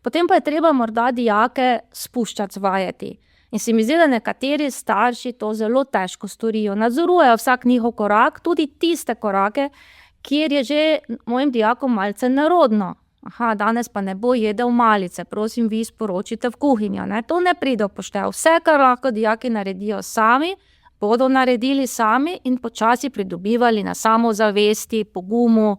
Potem pa je treba morda dijake spuščati vajeti. In se mi zdi, da nekateri starši to zelo težko storijo. Nadzorujejo vsak njihov korak, tudi tiste korake, kjer je že mojim dijakom malce nerodno. Danes pa ne bo jedel malice, prosim, vi sporočite v kuhinjo. Ne? To ne pride v poštev. Vse, kar lahko dijaki naredijo sami, bodo naredili sami in počasi pridobivali na samozavesti, pogumu,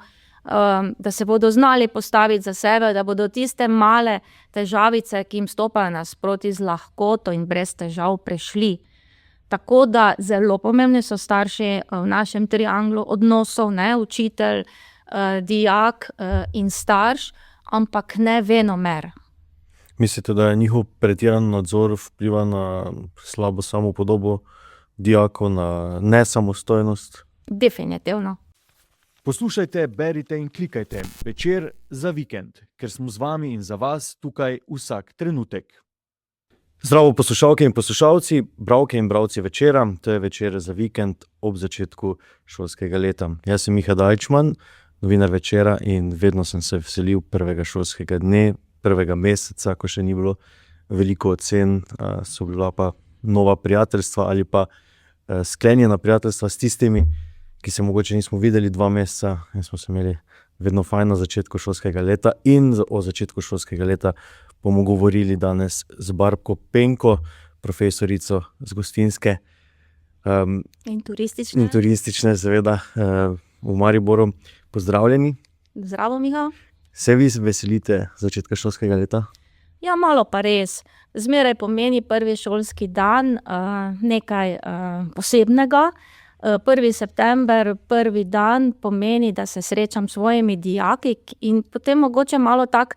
da se bodo znali postaviti za sebe, da bodo tiste male težavice, ki jim stopajo nasproti z lahkoto in brez težav prešli. Tako da zelo pomembni so starši v našem trianglu odnosov, ne, učitelj, dijak in starš, ampak ne venomer. Mislite, da je njihov pretiran nadzor vpliva na slabo samopodobo dijakov, na nesamostojnost? Definitivno. Poslušajte, berite in klikajte Večer za vikend, ker smo z vami in za vas tukaj vsak trenutek. Zdravo poslušalke in poslušalci, bralke in bralci Večera, to je Večer za vikend ob začetku šolskega leta. Jaz sem Miha Dajčman, novinar Večera in vedno sem se veselil prvega šolskega dne, prvega meseca, ko še ni bilo veliko ocen, so bila pa nova prijateljstva ali pa sklenjena prijateljstva s tistimi, ki se mogoče nismo videli 2 meseca in smo se imeli vedno fajn na začetku šolskega leta. In o začetku šolskega leta bomo govorili danes z Barbko Penko, profesorico z gostinske in turistične seveda, v Mariboru. Pozdravljeni. Zdravo, Miha. Se vi veselite začetka šolskega leta? Ja, malo pa res. Zmeraj pomeni prvi šolski dan nekaj posebnega. 1. september, prvi dan pomeni, da se srečam s svojimi dijaki in potem mogoče malo tako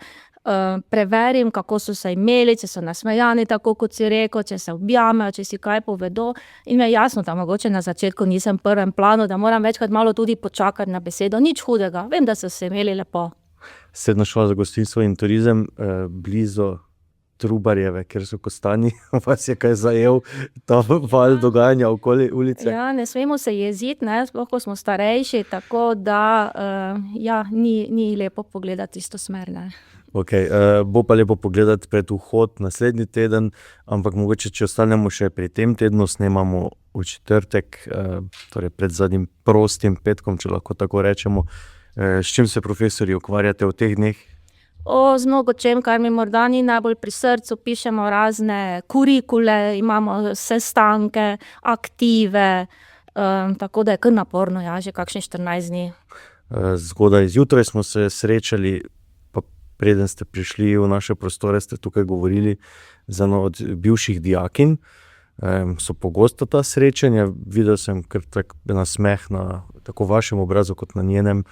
preverim, kako so se imeli, če so nasmejani, tako kot si rekel, če se objamejo, če si kaj povedo. In me jasno, da mogoče na začetku nisem v prvem planu, da moram večkrat malo tudi počakati na besedo. Nič hudega, vem, da so se imeli lepo. Srednja šola za gostinstvo in turizem, blizu Trubarjeve, ker so Kostanji, vas je kaj zajel ta val dogajanja okoli ulice? Ja, ne smemo se jeziti, ne, sploh ko smo starejši, tako da ni lepo pogledati isto smer, ne. Okay, bo pa lepo pogledati pred vhod naslednji teden, ampak mogoče, če ostanemo še pri tem tednu, snemamo v četrtek, torej pred zadnjim prostim petkom, če lahko tako rečemo. S čim se profesorji ukvarjate v teh dneh? Z mnogo čem, kar mi morda ni najbolj pri srcu, pišemo razne kurikule, imamo sestanke, aktive, tako da je kar naporno, ja, že kakšnih 14 dni. Zgodaj zjutraj smo se srečali, pa preden ste prišli v naše prostore, ste tukaj govorili z eno od bivših dijakinj. So pogosto ta srečanja, videl sem kar tak nasmeh na tako vašem obrazu kot na njenem.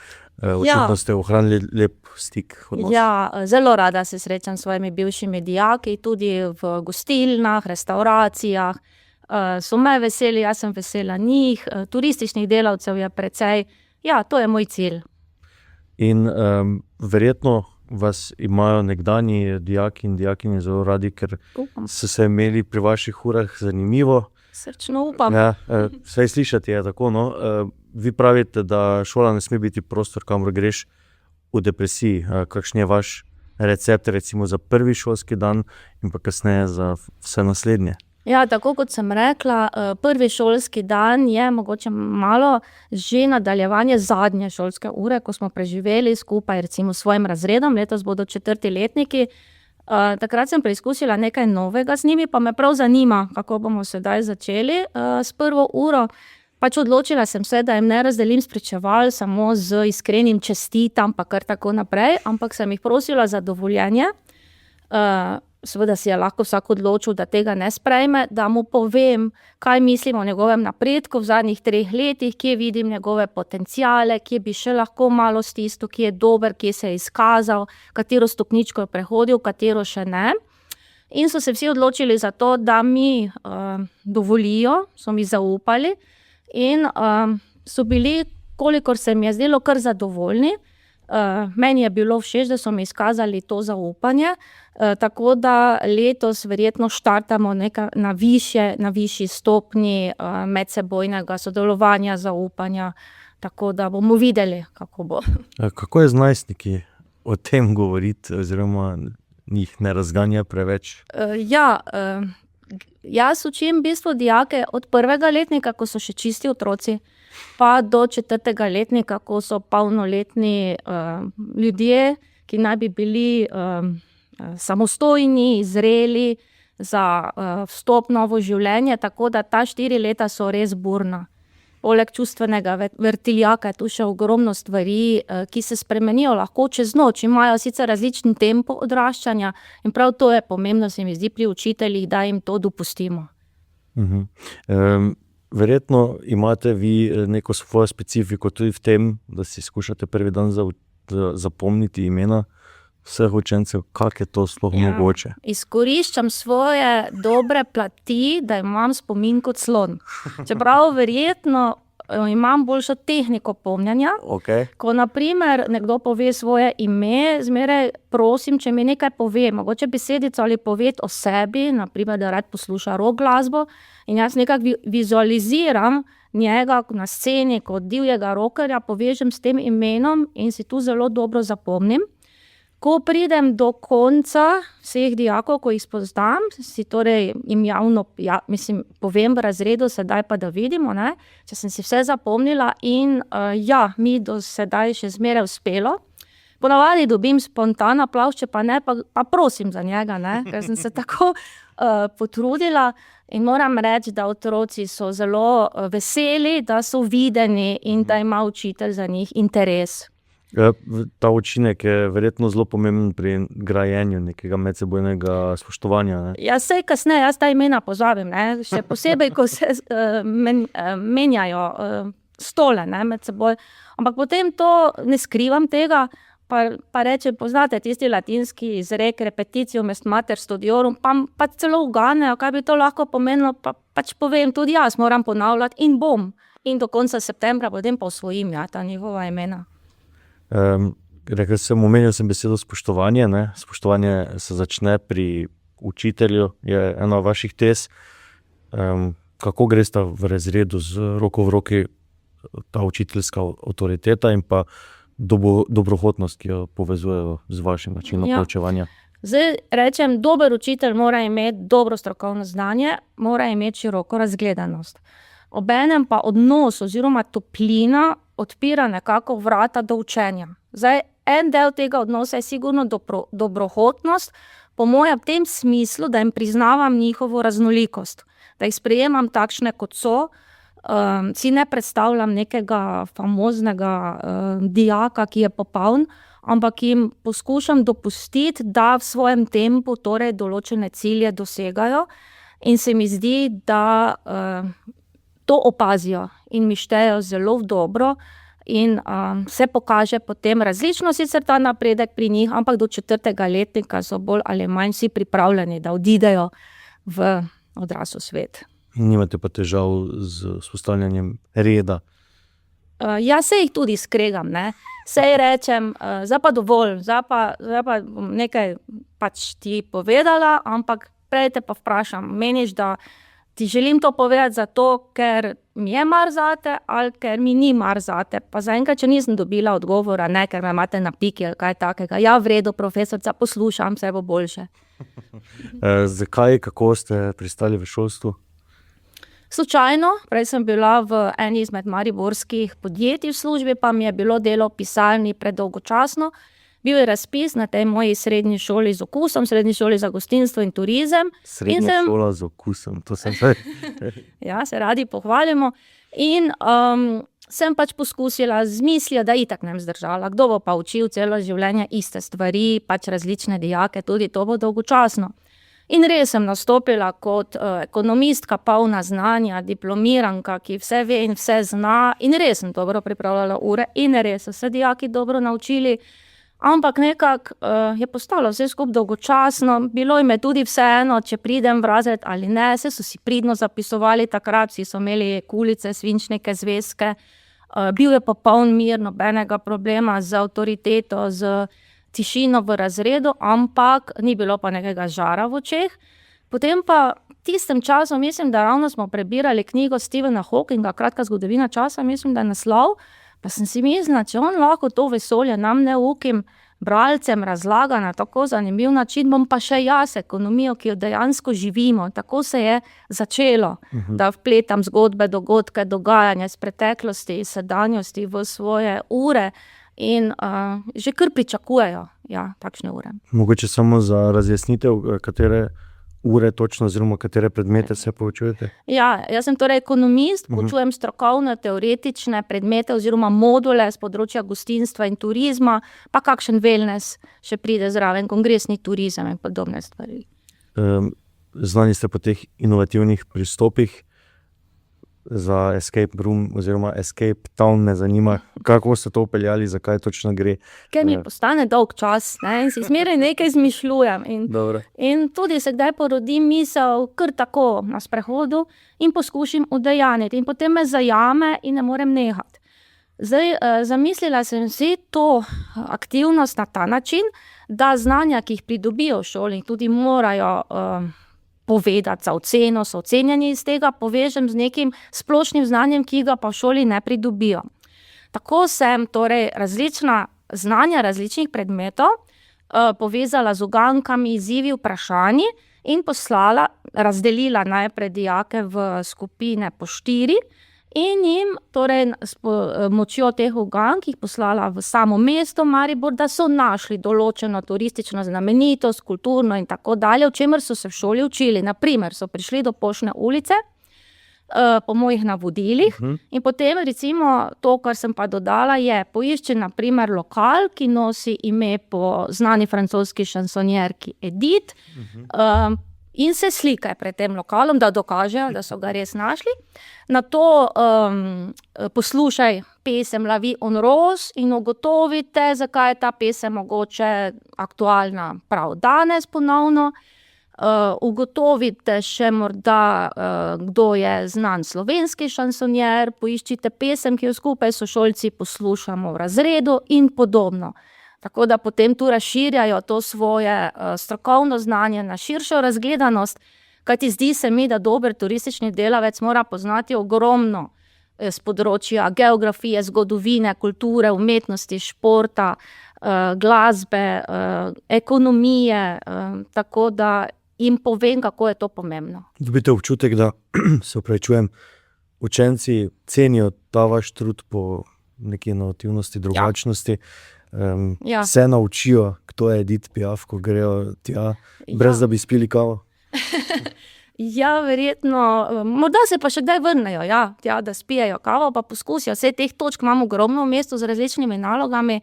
Očitno ste ohranili lep stik, odnos. Ja, zelo rada se srečam s svojimi bivšimi dijaki, tudi v gostilnah, restauracijah. So me veseli, jaz sem vesela njih, turističnih delavcev je precej. Ja, to je moj cilj. In verjetno vas imajo nekdanji dijaki in dijakinje zelo radi, ker so se imeli pri vaših urah zanimivo. Srčno upam. Ja, vsaj slišati je tako, no. Vi pravite, da šola ne sme biti prostor, kamor greš v depresiji. Kakšen je vaš recept recimo za prvi šolski dan in pa kasneje za vse naslednje? Ja, tako kot sem rekla, prvi šolski dan je mogoče malo že nadaljevanje zadnje šolske ure, ko smo preživeli skupaj recimo s svojim razredom, letos bodo 4. letniki. Takrat sem preizkusila nekaj novega z njimi, pa me prav zanima, kako bomo sedaj začeli s prvo uro. Pač odločila sem se, da jim ne razdelim spričeval samo z iskrenim čestitam, pa kar tako naprej, ampak sem jih prosila za dovoljenje. Seveda si je lahko vsak odločil, da tega ne sprejme, da mu povem, kaj mislim o njegovem napredku v zadnjih 3 letih, kje vidim njegove potenciale, kje bi še lahko malo stisnil, kje je dober, kje se je izkazal, katero stopničko je prehodil, katero še ne. In so se vsi odločili za to, da mi dovolijo, so mi zaupali in so bili, kolikor se mi je zdelo, kar zadovoljni. Meni je bilo všeč, da so mi izkazali to zaupanje, tako da letos verjetno štartamo na višji stopnji medsebojnega sodelovanja, zaupanja, tako da bomo videli, kako bo. Kako je z najstniki o tem govoriti, oziroma jih ne razganja preveč? Jaz učim v bistvu dijake od 1. letnika, ko so še čisti otroci, pa do 4. letnika, ko so polnoletni ljudje, ki naj bi bili samostojni, zreli za vstop v novo življenje, tako da ta 4 leta so res burna. Poleg čustvenega vrtiljaka je tu še ogromno stvari, ki se spremenijo lahko čez noč. Imajo sicer različen tempo odraščanja in prav to je pomembno, se mi zdi, pri učiteljih, da jim to dopustimo. Verjetno imate vi neko svojo specifiko tudi v tem, da si skušate prvi dan zapomniti imena vseh učencev. Kako je to sploh mogoče? Izkoriščam svoje dobre plati, da imam spomin kot slon. Čeprav verjetno imam boljšo tehniko pomnjenja. Okay. Ko na primer nekdo pove svoje ime, zmeraj prosim, če mi nekaj pove, mogoče besedico ali poved o sebi, na primer, da rad posluša rock glasbo, in jaz nekako vizualiziram njega na sceni kot divjega rockerja, povežem s tem imenom in si tu zelo dobro zapomnim. Ko pridem do konca vseh dijakov, ko jih spoznam, si torej jim javno povem v razredu, sedaj pa da vidimo, ne, če sem si vse zapomnila in mi do sedaj še zmeraj uspelo. Ponavadi dobim spontan aplavz, če pa ne, pa prosim za njega, ne, ker sem se tako potrudila in moram reči, da otroci so zelo veseli, da so videni in da ima učitelj za njih interes. Ta učinek je verjetno zelo pomemben pri grajenju nekega medsebojnega spoštovanja. Ne? Ja, sej kasneje, jaz ta imena pozabim, ne? Še posebej, ko se menjajo stole, ne, med seboj. Ampak potem to ne skrivam tega, pa rečem, poznate tisti latinski izrek repetitio est mater studiorum, pa celo uganejo, kaj bi to lahko pomenilo, pač povem, tudi jaz moram ponavljati in bom. In do konca septembra potem pa osvojim, ta njihova imena. Omenil sem besedo spoštovanje, ne? Spoštovanje se začne pri učitelju, je ena vaših tez. Kako gresta v razredu z roko v roki ta učiteljska avtoriteta in pa dobrohotnost, ki jo povezujejo z vašim načinom poučevanja? Zdaj rečem, dober učitelj mora imeti dobro strokovno znanje, mora imeti široko razgledanost. Obenem pa odnos oziroma toplina odpira nekako vrata do učenja. Zdaj, en del tega odnosa je sigurno dobrohotnost, po mojem v tem smislu, da jim priznavam njihovo raznolikost, da jih sprejemam takšne, kot so, si ne predstavljam nekega famoznega dijaka, ki je popoln, ampak jim poskušam dopustiti, da v svojem tempu torej določene cilje dosegajo in se mi zdi, da to opazijo in mi štejejo zelo dobro in se pokaže potem različno sicer ta napredek pri njih, ampak do 4. letnika so bolj ali manj vsi pripravljeni, da odidejo v odrasel svet. Nimate pa težav z vzpostavljanjem reda? Se jih tudi skregam, ne. Sej rečem, zdaj pa dovolj, zdaj pa nekaj pač ti povedala, ampak prej te pa vprašam, meniš, da ti želim to povedati zato, ker mi je mar zate ali ker mi ni mar zate. Pa zaenkrat, če nisem dobila odgovora, ne, ker me imate na piki ali kaj takega. Ja, v redu, profesorica, poslušam, vse bo boljše. Zakaj, kako ste pristali v šolstvu? Slučajno, prej sem bila v eni izmed mariborskih podjetij v službi, pa mi je bilo delo v pisarni predolgočasno. Bil je razpis na tej moji srednji šoli z okusom, srednji šoli za gostinstvo in turizem. Srednja šola z okusom, to sem zdaj. Ja, se radi pohvalimo. In sem pač poskusila z mislijo, da itak ne bom zdržala. Kdo bo pa učil celo življenje iste stvari, pač različne dijake, tudi to bo dolgočasno. In res sem nastopila kot ekonomistka, polna znanja, diplomiranka, ki vse ve in vse zna, in res sem dobro pripravljala ure in res so se dijaki dobro naučili. Ampak nekako je postalo vse skupaj dolgočasno, bilo jim je tudi vseeno, če pridem v razred ali ne, vse so si pridno zapisovali takrat, vsi so imeli kulice, svinčnike, zvezke, bil je popoln mir, nobenega problema z avtoriteto, z tišino v razredu, ampak ni bilo pa nekega žara v očeh. Potem pa tistem času, mislim, da ravno smo prebirali knjigo Stephena Hawkinga, Kratka zgodovina časa, mislim, da je naslov. Pa sem si mislila, če on lahko to vesolje nam ne ukim, bralcem razlaga na tako zanimiv način, bom pa še jaz ekonomijo, ki jo dejansko živimo. Tako se je začelo, da vpletam zgodbe, dogodke, dogajanja iz preteklosti, iz sedanjosti v svoje ure in že kar pričakujejo takšne ure. Mogoče samo za razjasnitev, katere ure točno oziroma katere predmete se poučujete? Ja, jaz sem torej ekonomist, poučujem strokovne, teoretične predmete oziroma module z področja gostinstva in turizma, pa kakšen wellness še pride zraven, kongresni turizem in podobne stvari. Znani ste po teh inovativnih pristopih za escape room oziroma escape town, me zanima, kako ste to upeljali, zakaj točno gre? Ker mi postane dolg čas, ne, in si zmeraj nekaj izmišljujem. Dobro. In tudi se kdaj porodi misel kar tako na sprehodu in poskušam udejanjiti. In potem me zajame in ne morem nehati. Zdaj, zamislila sem si to aktivnost na ta način, da znanja, ki jih pridobijo v šoli, tudi morajo povedati za oceno, so ocenjeni iz tega, povežem z nekim splošnim znanjem, ki ga pa v šoli ne pridobijo. Tako sem torej različna znanja različnih predmetov povezala z ugankami, izzivi, vprašanji in poslala, razdelila najprej dijake v skupine po 4 in jim torej s pomočjo teh ugank jih poslala v samo mesto Maribor, da so našli določeno turistično znamenitost, kulturno in tako dalje, o čemer so se v šoli učili. Na primer, so prišli do Poštne ulice po mojih navodilih in potem recimo to, kar sem pa dodala, je poišči na primer lokal, ki nosi ime po znani francoski šansonjerki Edith, in se slikaj pred tem lokalom, da dokažejo, da so ga res našli. Nato poslušaj pesem La vie en rose in ugotovite, zakaj je ta pesem mogoče aktualna prav danes ponovno. Ugotovite še morda, kdo je znan slovenski šansonjer, poiščite pesem, ki jo skupaj s sošolci poslušamo v razredu in podobno. Tako da potem tu razširjajo to svoje strokovno znanje na širšo razgledanost, kajti zdi se mi, da dober turistični delavec mora poznati ogromno z področja geografije, zgodovine, kulture, umetnosti, športa, glasbe, ekonomije, tako da jim povem, kako je to pomembno. Dobite občutek, da se opravičujem, učenci cenijo ta vaš trud po neki inovativnosti, drugačnosti. Se naučijo, kdo je Edith Piaf, ko grejo tja, brez da bi spili kavo? Ja, verjetno, morda se pa še kdaj vrnejo, tja, da spijejo kavo, pa poskusijo. Vse teh točk imamo ogromno v mestu z različnimi nalogami,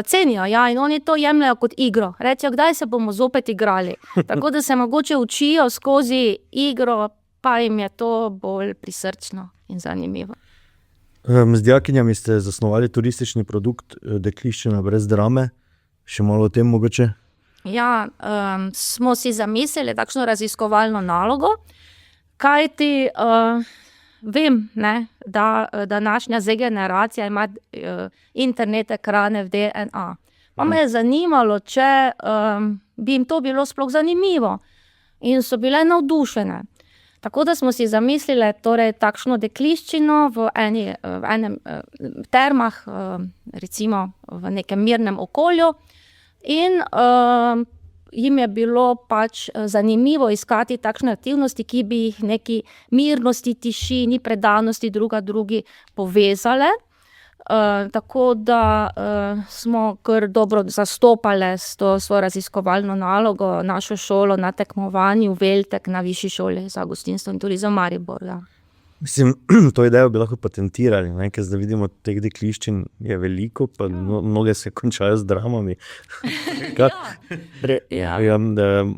cenijo, in oni to jemljejo kot igro. Rečejo, kdaj se bomo zopet igrali. Tako da se mogoče učijo skozi igro, pa jim je to bolj prisrčno in zanimivo. Z dijakinjami ste zasnovali turistični produkt Dekliščina brez drame. Še malo o tem mogoče? Ja, smo si zamislili takšno raziskovalno nalogo, kajti vem, da današnja Z-generacija ima internet, ekrane v DNA. Pa me je zanimalo, če bi jim to bilo sploh zanimivo. In so bile navdušene. Tako da smo si zamislili torej takšno dekliščino v enem termah, recimo v nekem mirnem okolju, in jim je bilo pač zanimivo iskati takšne aktivnosti, ki bi jih neki mirnosti, tišini, predanosti drugi povezale. Tako da smo kar dobro zastopali s to svojo raziskovalno nalogo našo šolo na tekmovanju Veltek na Višji šoli za gostinstvo in turizem Maribor. Mislim, to idejo bi lahko patentirali, ker zdaj vidimo, teh dekliščin je veliko, pa mnoge se končajo z dramami.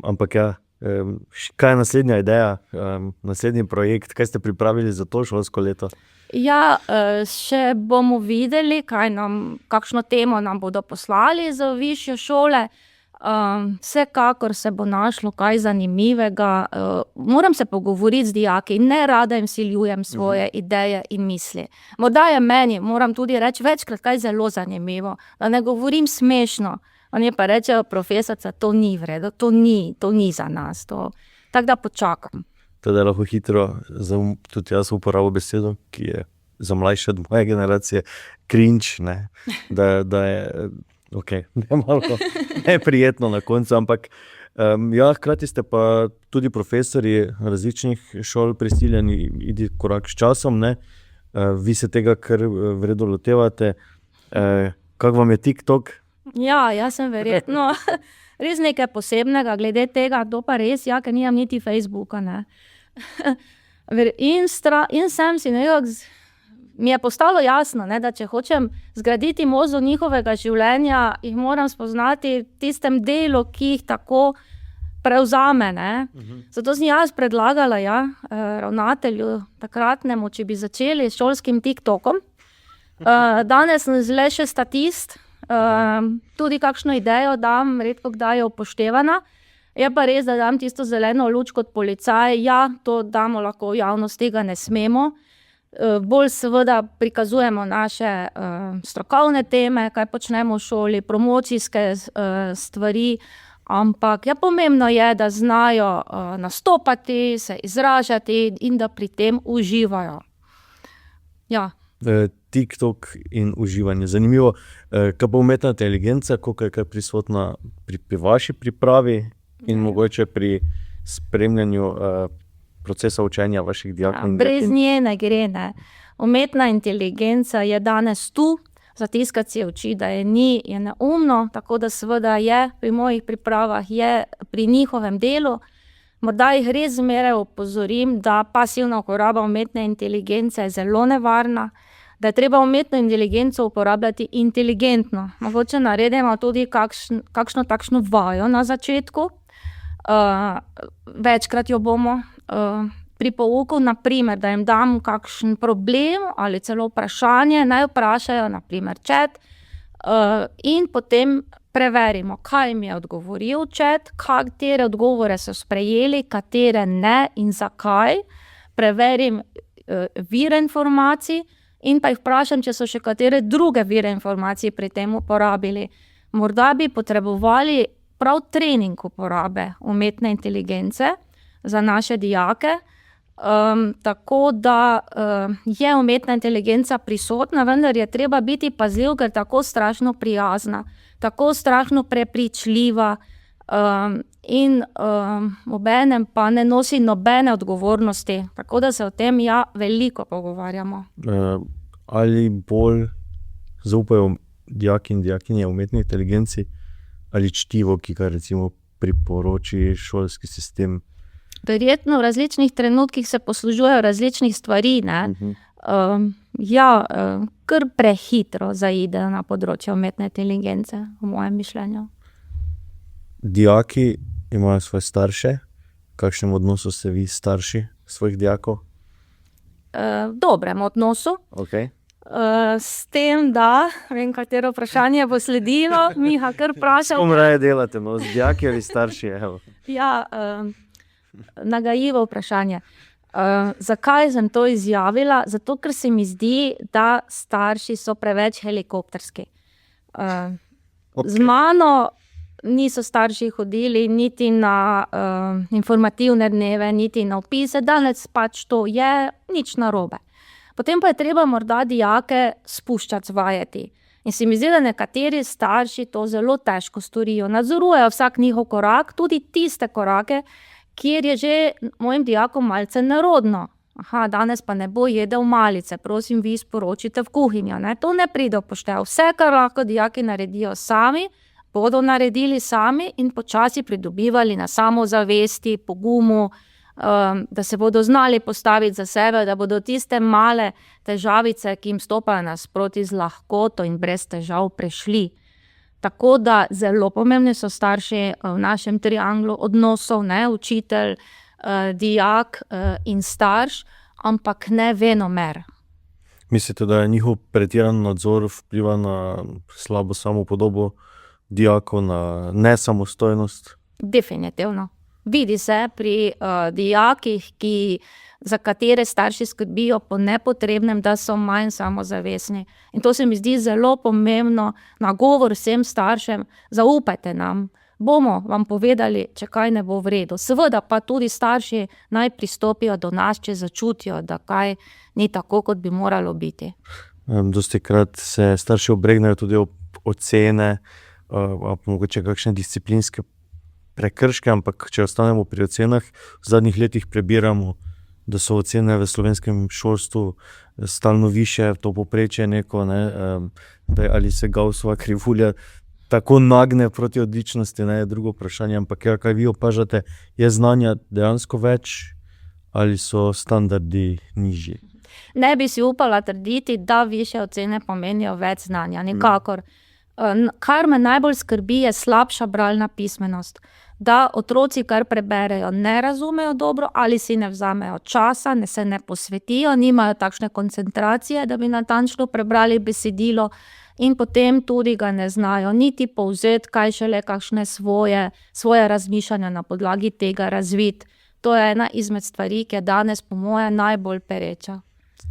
Ampak kaj je naslednja ideja, naslednji projekt, kaj ste pripravili za to šolsko leto? Ja, še bomo videli, kakšno temo nam bodo poslali za višje šole. Vsekakor se bo našlo kaj zanimivega. Moram se pogovoriti z dijaki, ne rada jim vsiljujem svoje ideje in misli. Morda je meni, moram tudi reči, večkrat kaj zelo zanimivo, da ne govorim smešno. Oni pa rečejo, profesorica, to ni v redu, to ni za nas. Tako da počakam. Teda lahko hitro, tudi jaz uporabo besedo, ki je za mlajše od moje generacije, cringe, da je Okay. Malo neprijetno na koncu, ampak ja, hkrati ste pa tudi profesori različnih šol prisiljeni iti korak s časom, ne? Vi se tega kar v redu lotevate. Kako vam je TikTok? Ja, jaz sem verjetno res nekaj posebnega glede tega, to pa res, ja, ker nimam niti Facebooka, ne. In sem si nekako, mi je postalo jasno, ne, da če hočem zgraditi mozog njihovega življenja, jih moram spoznati v tistem delu, ki jih tako prevzame, ne. Zato sem jaz predlagala, ja, ravnatelju takratnemu, če bi začeli s šolskim TikTokom. Danes sem le še statist, tudi kakšno idejo dam, redko kdaj je upoštevana. Je pa res, da dam tisto zeleno luč kot policaj, ja, to damo lahko v javnost, tega ne smemo. Bolj seveda prikazujemo naše strokovne teme, kaj počnemo v šoli, promocijske stvari, ampak ja, pomembno je, da znajo nastopati, se izražati in da pri tem uživajo. Ja. TikTok in uživanje. Zanimivo, kaj pa umetna inteligenca, koliko je kaj prisotna pri vaši pripravi in mogoče pri spremljanju procesa učenja vaših dijakov? Brez nje ne gre, ne. Umetna inteligenca je danes tu, za tisto, ki se uči, da je ni, je neumno, tako da seveda je pri mojih pripravah, je pri njihovem delu. Morda jih res zmeraj opozorim, da pasivna uporaba umetne inteligence je zelo nevarna, da je treba umetno inteligenco uporabljati inteligentno. Mogoče naredimo tudi kakšno takšno vajo na začetku. Večkrat jo bomo pri pouku, na primer, da jim dam kakšen problem ali celo vprašanje, naj vprašajo, na primer chat, in potem preverimo, kaj mi je odgovoril chat, katere odgovore so sprejeli, katere ne in zakaj. Preverim vire informacij in pa jih vprašam, če so še katere druge vire informacij pri tem uporabili. Morda bi potrebovali prav trening uporabe umetne inteligence za naše dijake, tako da je umetna inteligenca prisotna, vendar je treba biti pazljiv, ker tako strašno prijazna, tako strašno prepričljiva in obenem pa ne nosi nobene odgovornosti, tako da se o tem ja veliko pogovarjamo. Ali bolj zaupajo dijaki in dijakinje umetni inteligenci ali čtivo, ki ga recimo priporoči šolski sistem? Verjetno v različnih trenutkih se poslužujejo različnih stvari, ne. Kar prehitro zaidejo na področje umetne inteligence, v mojem mišljenju. Dijaki imajo svoje starše. V kakšnem odnosu ste vi starši svojih dijakov? V dobrem odnosu. Okay. S tem, da vem, katero vprašanje bo sledilo, Miha kar vprašal. S kom raje delate, no, z dijaki ali starši? Evo. Ja, nagajivo vprašanje. Zakaj sem to izjavila? Zato, ker se mi zdi, da starši so preveč helikopterski. Z mano niso starši hodili niti na informativne dneve, niti na opise, danes pač to je, nič narobe. Potem pa je treba morda dijake spuščati, vajeti. In se mi zdi, da nekateri starši to zelo težko storijo. Nadzorujejo vsak njihov korak, tudi tiste korake, kjer je že mojim dijakom malce nerodno. Danes pa ne bo jedel malice, prosim, vi sporočite v kuhinjo, ne? To ne pride v poštev. Vse, kar lahko dijaki naredijo sami, bodo naredili sami in počasi pridobivali na samozavesti, pogumu, da se bodo znali postaviti za sebe, da bodo tiste male težavice, ki jim stopajo nasproti z lahkoto in brez težav, prešli. Tako da zelo pomembni so starši v našem trianglu odnosov, ne, učitelj, dijak in starš, ampak ne venomer. Mislite, da je njihov pretiran nadzor vpliva na slabo samopodobo dijakov, na nesamostojnost? Definitivno. Vidi se pri dijakih, za katere starši skrbijo po nepotrebnem, da so manj samozavestni. In to se mi zdi zelo pomembno, nagovor vsem staršem, zaupajte nam, bomo vam povedali, če kaj ne bo v redu. Seveda pa tudi starši naj pristopijo do nas, če začutijo, da kaj ni tako, kot bi moralo biti. Dostikrat se starši obregnejo tudi ob ocene, pa mogoče kakšne disciplinske prekrške, ampak če ostanemo pri ocenah, v zadnjih letih prebiramo, da so ocene v slovenskem šolstvu stalno više, to povprečje neko, ne, ali se Gaussova krivulja tako nagne proti odličnosti, ne, je drugo vprašanje, ampak ja, kaj vi opažate, je znanja dejansko več ali so standardi nižji? Ne bi si upala trditi, da više ocene pomenijo več znanja, nikakor. Kar me najbolj skrbi, je slabša bralna pismenost. Da otroci, kar preberejo, ne razumejo dobro ali si ne vzamejo časa, se ne posvetijo, nimajo takšne koncentracije, da bi natančno prebrali besedilo in potem tudi ga ne znajo niti povzeti, kaj šele kakšne svoje razmišljanja na podlagi tega razviti. To je ena izmed stvari, ki je danes po moje najbolj pereča.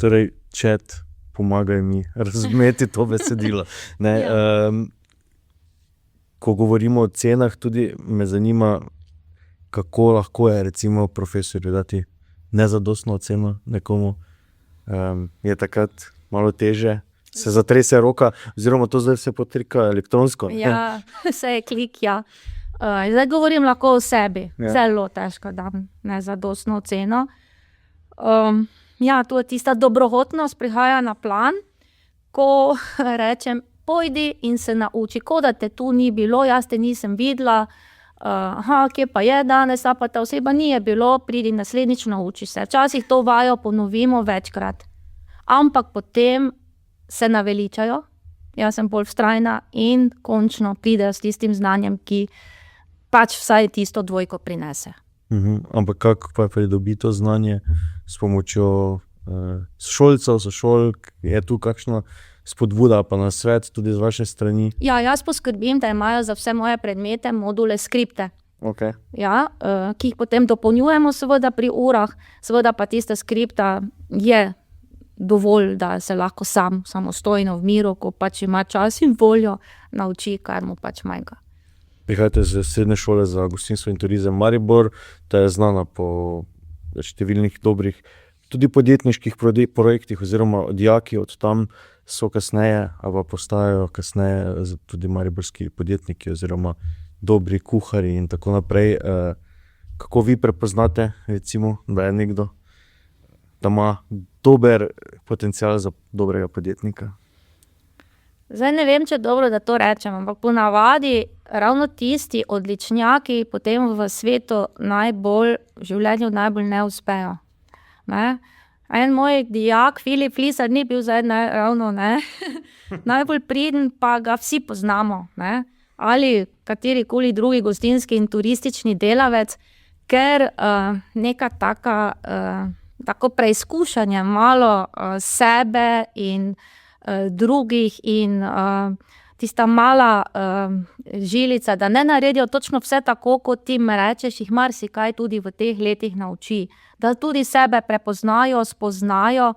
Torej, chat, pomagaj mi razumeti to besedilo. Ne, ko govorimo o cenah, tudi me zanima, kako lahko je recimo profesorju dati nezadostno oceno nekomu. Je takrat malo teže, se zatrese roka, oziroma to zdaj vse potrika elektronsko. Ja, vse je klik, ja. Zdaj govorim lahko o sebi. Ja. Zelo težko dam nezadostno oceno. Ja, to je tista dobrohotnost, prihaja na plan, ko rečem, pojdi in se nauči, kot da te tu ni bilo, jaz te nisem videla, kje pa je danes, pa ta oseba ni je bilo, pridi naslednjič, nauči se. Včasih to vajo ponovimo večkrat, ampak potem se naveličajo, jaz sem bolj vztrajna in končno pridejo s tistim znanjem, ki pač vsaj tisto dvojko prinese. Ampak kako pa pridobi to znanje s pomočjo šolcev, sošolk, je tu kakšna spodbuda pa na svet tudi z vaše strani? Ja, jaz poskrbim, da imajo za vse moje predmete module, skripte. Okay. Ja, ki jih potem dopolnjujemo seveda pri urah, seveda pa tista skripta je dovolj, da se lahko samostojno v miru, ko pač ima čas in voljo, nauči, kar mu pač manjka. Prihajate z Srednje šole za gostinstvo in turizem Maribor, ta je znana po številnih dobrih tudi podjetniških projektih, oziroma dijaki od tam so kasneje, ali pa postajajo kasneje tudi mariborski podjetniki oziroma dobri kuharji in tako naprej. Kako vi prepoznate, recimo, da je nekdo, da ima dober potencial za dobrega podjetnika? Zdaj ne vem, če je dobro, da to rečem, ampak ponavadi ravno tisti odličnjaki potem v svetu v življenju najbolj ne uspejo. Ne? En moj dijak, Filip Flisar, ni bil zdaj ravno najbolj priden, pa ga vsi poznamo. Ne? Ali katerikoli drugi gostinski in turistični delavec, ker neka tako preizkušanje malo sebe in drugih in tista mala žilica, da ne naredijo točno vse tako, kot ti rečeš, jih marsikaj tudi v teh letih nauči. Da tudi sebe prepoznajo, spoznajo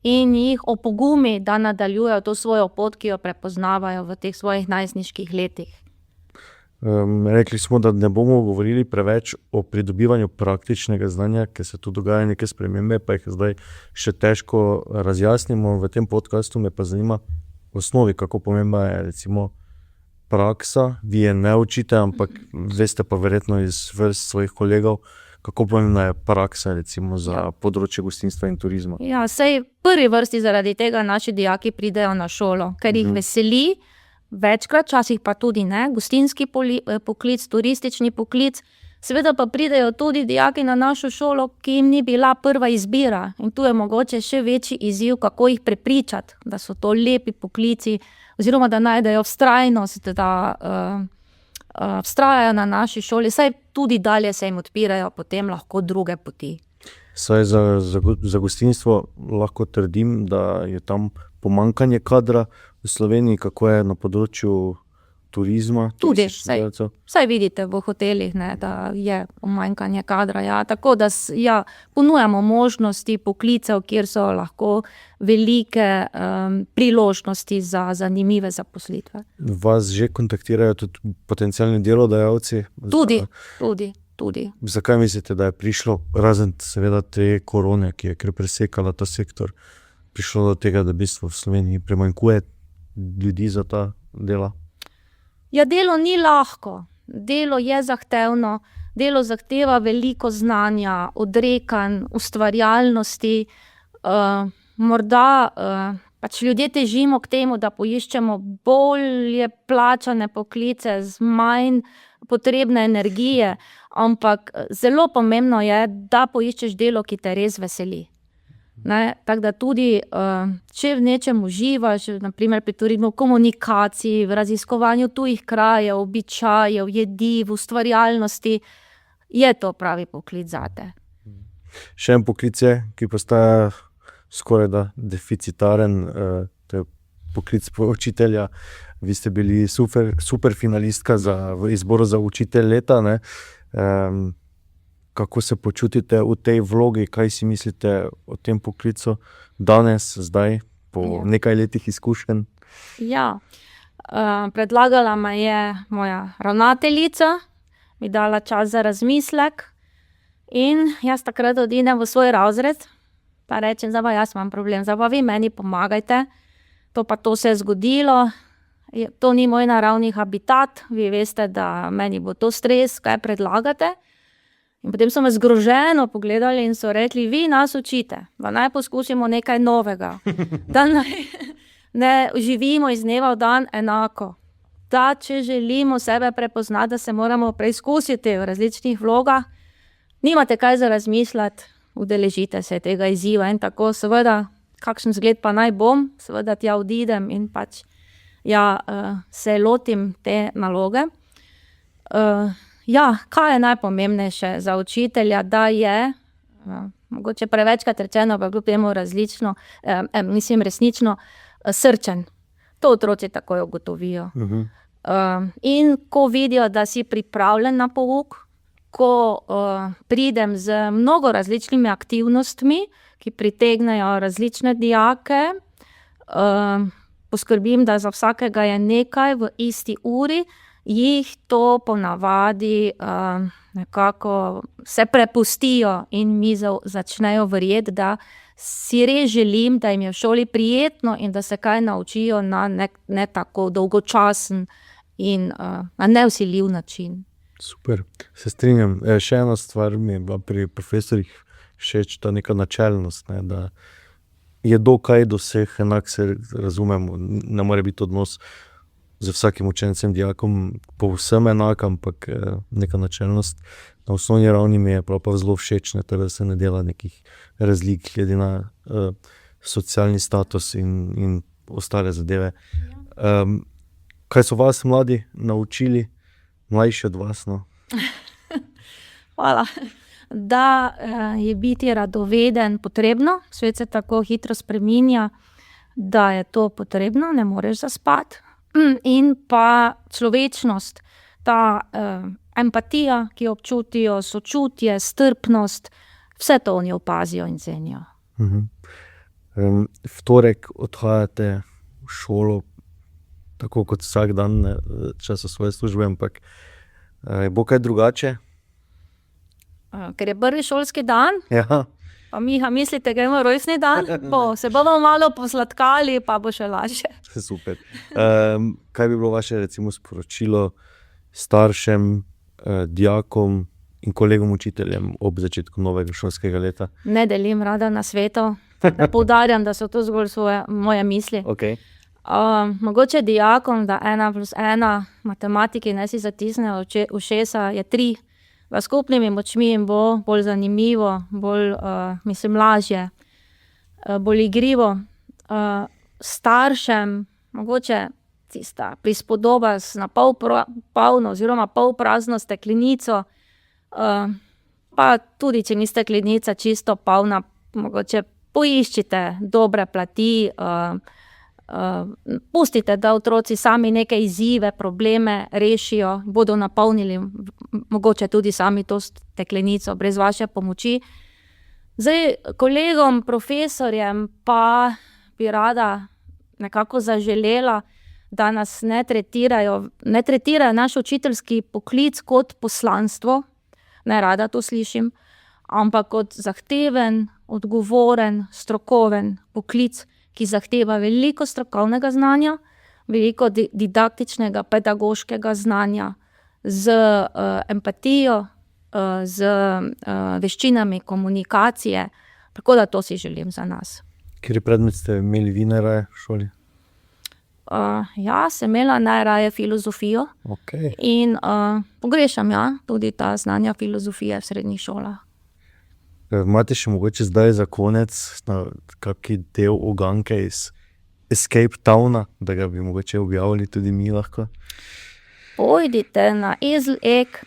in jih opogumi, da nadaljujejo to svojo pot, ki jo prepoznavajo v teh svojih najstniških letih. Rekli smo, da ne bomo govorili preveč o pridobivanju praktičnega znanja, ker se tu dogajajo neke spremembe, pa jih zdaj še težko razjasnimo. V tem podcastu me pa zanima v osnovi, kako pomembna je recimo praksa. Vi je ne učite, ampak veste pa verjetno iz vrst svojih kolegov, kako pomembna je praksa recimo za področje gostinstva in turizma. Ja, sej prvi vrsti zaradi tega naši dijaki pridejo na šolo, ker jih veseli, večkrat, časih pa tudi ne, gostinski poklic, turistični poklic. Seveda pa pridejo tudi dijaki na našo šolo, ki jim ni bila prva izbira. In tu je mogoče še večji izziv, kako jih prepričati, da so to lepi poklici, oziroma da najdejo vztrajnost, da vztrajajo na naši šoli. Saj tudi dalje se jim odpirajo potem lahko druge poti. Saj za gostinstvo lahko trdim, da je tam pomanjkanje kadra v Sloveniji, kako je na področju turizma. Tudi, saj vidite v hotelih, da je pomanjkanje kadra. Ja. Tako da ponujamo možnosti poklicev, kjer so lahko velike priložnosti za zanimive zaposlitve. Vas že kontaktirajo tudi potencialni delodajalci? Tudi. Zakaj mislite, da je prišlo, razen seveda te korone, ki je kar presekala ta sektor, prišlo do tega, da v bistvu v Sloveniji primanjkuje ljudi za ta dela? Ja, delo ni lahko, delo je zahtevno, delo zahteva veliko znanja, odrekanj, ustvarjalnosti. Morda pač ljudje težimo k temu, da poiščemo bolje plačane poklice z manj potrebne energije, ampak zelo pomembno je, da poiščeš delo, ki te res veseli. Tako da tudi, če v nečem uživaš, na primer pri turizmu, v komunikaciji, v raziskovanju tujih krajev, običajev, jedi, v ustvarjalnosti, je to pravi poklic zate. Še en poklic je, ki postaja skoraj da deficitaren, to je poklic učitelja. Vi ste bili super finalistka v izboru za učitelj leta, ne? Kako se počutite v tej vlogi, kaj si mislite o tem poklicu danes, zdaj, po nekaj letih izkušenj? Ja, predlagala me je moja ravnateljica, mi dala čas za razmislek in jaz takrat odidem v svoj razred, pa rečem, zdaj pa jaz imam problem, zdaj pa vi meni pomagajte, to se je zgodilo, to ni moj naravni habitat, vi veste, da meni bo to stres, kaj predlagate. In potem so me zgroženo pogledali in so rekli, vi nas učite, da naj poskusimo nekaj novega, da ne živimo iz dneva v dan enako, da če želimo sebe prepoznati, da se moramo preizkusiti v različnih vlogah, nimate kaj za razmišljati, udeležite se tega izziva in tako, seveda, kakšen zgled pa naj bom, seveda tja odidem in pač se lotim te naloge. Kaj je najpomembnejše za učitelja, da je, mogoče prevečkrat rečeno, pa kljub temu resnično, srčen. To otroci takoj ugotovijo. In ko vidijo, da si pripravljen na pouk, ko pridem z mnogo različnimi aktivnostmi, ki pritegnejo različne dijake, poskrbim, da za vsakega je nekaj v isti uri, jih to ponavadi nekako se prepustijo in mi začnejo verjeti, da si res želim, da jim je v šoli prijetno in da se kaj naučijo na ne tako dolgočasen in na nevsiljiv način. Super, se strinjam. Še ena stvar mi je bila pri profesorjih všeč, ta neka načelnost, ne, da je kaj do vseh enak, se razumemo, ne more biti odnos z vsakim učencem, dijakom povsem enak, ampak neka načelnost na osnovni ravni mi je pa zelo všeč, da se ne dela nekih razlik glede na socialni status in ostale zadeve. Kaj so vas mladi naučili, mlajši od vas? No? Hvala. Da je biti radoveden potrebno, svet se tako hitro spreminja, da je to potrebno, ne moreš zaspati. In pa človečnost, ta empatija, ki jo občutijo, sočutje, strpnost, vse to oni opazijo in cenijo. V torek odhajate v šolo, tako kot vsak dan, časa svoje službe, ampak bo kaj drugače? Ker je prvi šolski dan, Ja. pa Miha, mislite, da imamo rojstni dan? Se bomo malo posladkali, pa bo še lažje. Super. Kaj bi bilo vaše recimo sporočilo staršem, dijakom in kolegom učiteljem ob začetku novega šolskega leta? Ne delim rada nasvetov, da poudarjam, da so to zgolj moje misli. Okay. Mogoče dijakom, da 1+1 matematiki ne si zatisnejo ušesa, je 3. V skupnimi močmi jim bo bolj zanimivo, bolj, lažje, bolj igrivo. Staršem, mogoče tista prispodoba na pol polno oziroma pol prazno steklenico, pa tudi, če ni steklenica čisto polna, mogoče poiščite dobre plati, pustite, da otroci sami neke izzive, probleme rešijo, bodo napolnili mogoče tudi sami to steklenico brez vaše pomoči. Zdaj, kolegom, profesorjem pa bi rada nekako zaželela, da nas ne tretirajo naš učiteljski poklic kot poslanstvo, ne rada to slišim, ampak kot zahteven, odgovoren, strokoven poklic, ki zahteva veliko strokovnega znanja, veliko didaktičnega, pedagoškega znanja, z empatijo, z veščinami komunikacije. Tako da to si želim za nas. Kateri predmet ste imeli vi najraje v šoli? Ja, sem imela najraje filozofijo Okay. in pogrešam tudi ta znanja filozofije v srednjih šolah. Imate še mogoče zdaj za konec kakšen del uganke iz Escape Towna, da ga bi mogoče objavili tudi mi lahko? Pojdite na Ezel-Ek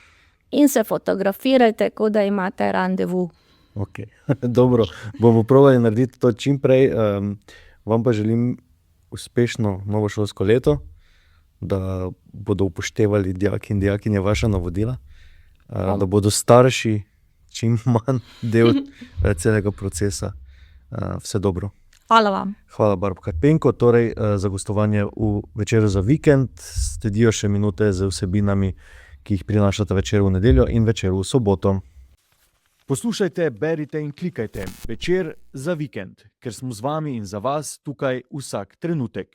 in se fotografirajte, kot da imate randevu. Okay. Dobro, bomo probali narediti to čim prej. Vam pa želim uspešno novo šolsko leto, da bodo upoštevali dijaki in dijakinje vaša navodila, da bodo starši čim manj del celega procesa. Vse dobro. Hvala vam. Hvala, Barb Karpenko. Torej, za gostovanje v Večeru za vikend sledijo še minute z vsebinami, ki jih prinašata Večer v nedeljo in Večer v soboto. Poslušajte, berite in klikajte Večer za vikend, ker smo z vami in za vas tukaj vsak trenutek.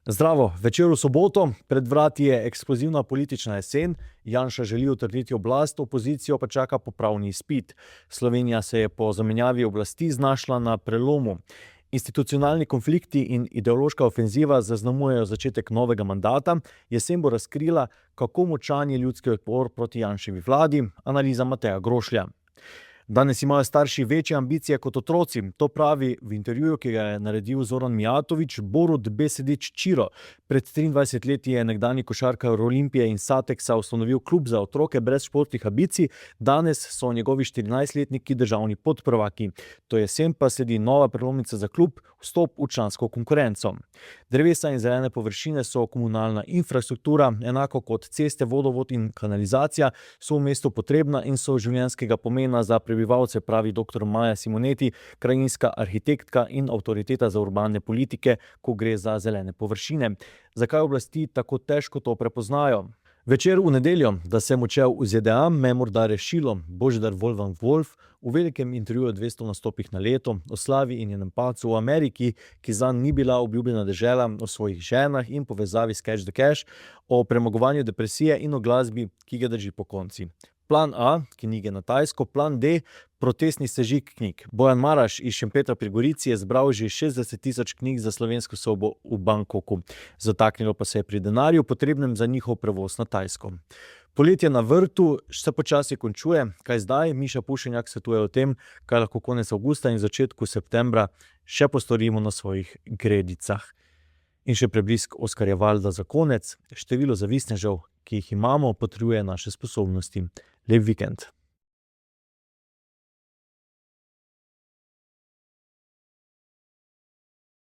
Zdravo, Večer v soboto, pred vrati je eksplozivna politična jesen, Janša želi utrditi oblast, opozicijo pa čaka popravni izpit. Slovenija se je po zamenjavi oblasti znašla na prelomu. Institucionalni konflikti in ideološka ofenziva zaznamujejo začetek novega mandata, jesen bo razkrila, kako močan je ljudski odpor proti Janševi vladi, analiza Mateja Grošlja. Danes imajo starši večje ambicije kot otroci, to pravi v intervjuju, ki ga je naredil Zoran Mijatović, Borut Besedić Čiro. Pred 23 leti je nekdanji košarkar Olimpije in Sateksa ustanovil klub za otroke brez športnih ambicij, danes so njegovi 14-letniki državni podprvaki. To jesen pa sledi nova prelomnica za klub, vstop v člansko konkurenco. Drevesa in zelene površine so komunalna infrastruktura, enako kot ceste, vodovod in kanalizacija, so v mestu potrebna in so življenjskega pomena za prebivalce, pravi dr. Maja Simoneti, krajinska arhitektka in avtoriteta za urbane politike, ko gre za zelene površine. Zakaj oblasti tako težko to prepoznajo? Večer v nedeljo, da sem odšel v ZDA, me morda rešilo. Božidar Wolf v velikem intervjuju 200 nastopih na leto, o slavi in njenem padcu v Ameriki, ki zanj ni bila obljubljena dežela, o svojih ženah in povezavi s Catch the Cash, o premagovanju depresije in o glasbi, ki ga drži pokonci. Plan A, knjige na tajsko, plan D, protestni sežig knjig. Bojan Maraš iz Šempetra pri Gorici je zbral že 60.000 knjig za slovensko sobo v Bangkoku. Zataknilo pa se je pri denarju, potrebnem za njihov prevoz na Tajsko. Poletje na vrtu se počasi končuje. Kaj zdaj? Miša Pušenjak svetuje o tem, kaj lahko konec avgusta in začetku septembra še postorimo na svojih gredicah. In še preblisk Oskarja Valda za konec. Število zavisnežev, ki jih imamo, potrjuje naše sposobnosti. Lep vikend.